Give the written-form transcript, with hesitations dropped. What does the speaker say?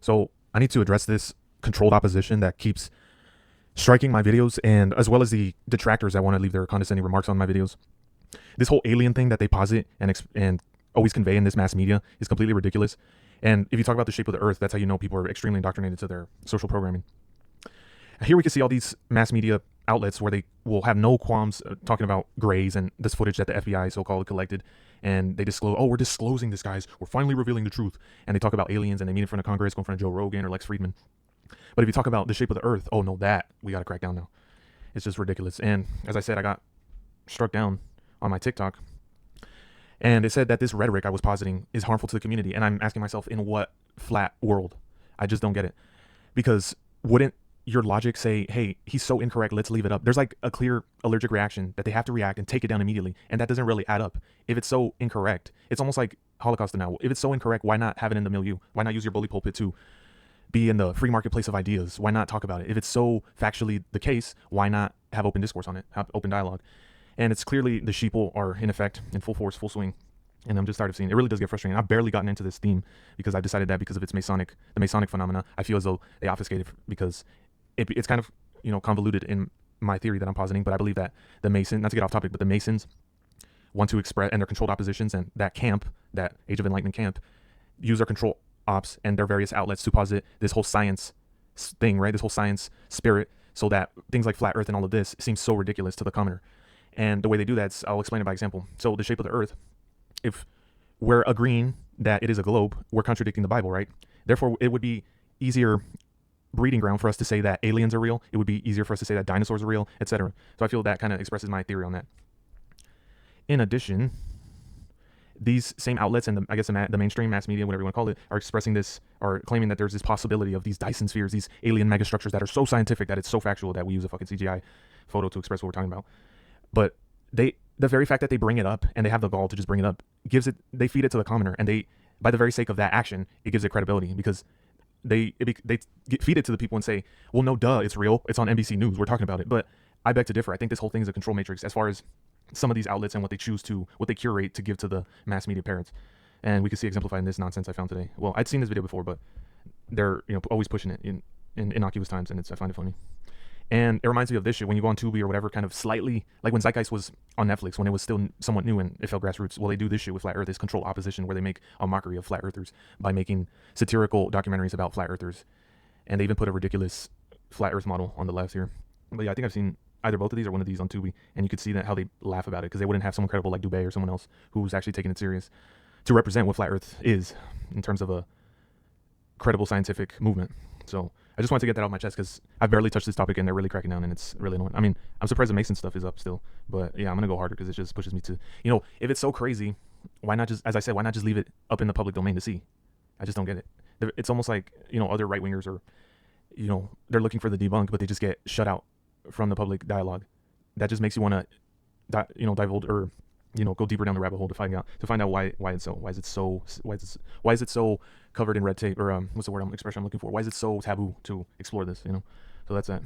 So I need to address this controlled opposition that keeps striking my videos, and as well as the detractors that want to leave their condescending remarks on my videos. This whole alien thing that they posit and always convey in this mass media is completely ridiculous. And if you talk about the shape of the earth, that's how you know people are extremely indoctrinated to their social programming. Here we can see all these mass media outlets where they will have no qualms talking about grays and this footage that the FBI so-called collected, and they disclose, oh, we're disclosing this, guys, we're finally revealing the truth. And they talk about aliens, and they meet in front of Congress, go in front of Joe Rogan or Lex Friedman. But if you talk about the shape of the earth, oh no, that we got to crack down now. It's just ridiculous. And as I said, I got struck down on my TikTok, and it said that this rhetoric I was positing is harmful to the community. And I'm asking myself, in what flat world? I just don't get it. Because wouldn't your logic say, hey, he's so incorrect, let's leave it up? There's like a clear allergic reaction that they have to react and take it down immediately. And that doesn't really add up. If it's so incorrect, it's almost like Holocaust denial. If it's so incorrect, why not have it in the milieu? Why not use your bully pulpit to be in the free marketplace of ideas? Why not talk about it? If it's so factually the case, why not have open discourse on it, have open dialogue? And it's clearly the sheeple are in effect, in full force, full swing. And I'm just tired of seeing it. It really does get frustrating. I've barely gotten into this theme because I've decided that because of its the Masonic phenomena, I feel as though they obfuscate it because it's kind of, convoluted in my theory that I'm positing. But I believe that the Masons, not to get off topic, but the Masons want to express, and their controlled oppositions and that camp, that Age of Enlightenment camp, use their control ops and their various outlets to posit this whole science thing, right? This whole science spirit, so that things like flat earth and all of this seems so ridiculous to the commoner. And the way they do that, I'll explain it by example. So the shape of the earth, if we're agreeing that it is a globe, we're contradicting the Bible, right? Therefore, it would be easier breeding ground for us to say that aliens are real. It would be easier for us to say that dinosaurs are real, etc. So I feel that kind of expresses my theory on that. In addition, these same outlets and the mainstream mass media, whatever you want to call it, are expressing this, are claiming that there's this possibility of these Dyson spheres, these alien megastructures that are so scientific that it's so factual that we use a fucking CGI photo to express what we're talking about. But the very fact that they bring it up, and they have the gall to just bring it up, they feed it to the commoner, and they, by the very sake of that action, it gives it credibility, because they feed it to the people and say, well, no, duh, it's real, it's on NBC News, we're talking about it. But I beg to differ. I think this whole thing is a control matrix as far as some of these outlets and what they curate to give to the mass media parents. And we can see exemplified in this nonsense I found today. Well, I'd seen this video before, but they're always pushing it in innocuous times, and I find it funny. And it reminds me of this shit when you go on Tubi or whatever, kind of slightly like when Zeitgeist was on Netflix, when it was still somewhat new and it felt grassroots. Well, they do this shit with flat earth, this controlled opposition, where they make a mockery of flat earthers by making satirical documentaries about flat earthers. And they even put a ridiculous flat earth model on the left here. But yeah, I think I've seen either both of these or one of these on Tubi, and you could see that how they laugh about it, because they wouldn't have someone credible like Dubé or someone else who's actually taking it serious to represent what flat earth is in terms of a credible scientific movement. So I just wanted to get that off my chest, because I've barely touched this topic and they're really cracking down, and it's really annoying. I mean, I'm surprised the Mason stuff is up still, but yeah, I'm gonna go harder because it just pushes me to, if it's so crazy, why not just, as I said, why not just leave it up in the public domain to see? I just don't get it. It's almost like, other right wingers are, they're looking for the debunk, but they just get shut out from the public dialogue. That just makes you want to, divulge or, go deeper down the rabbit hole to find out why is it so covered in red tape, or what's the expression I'm looking for? Why is it so taboo to explore this? So that's that.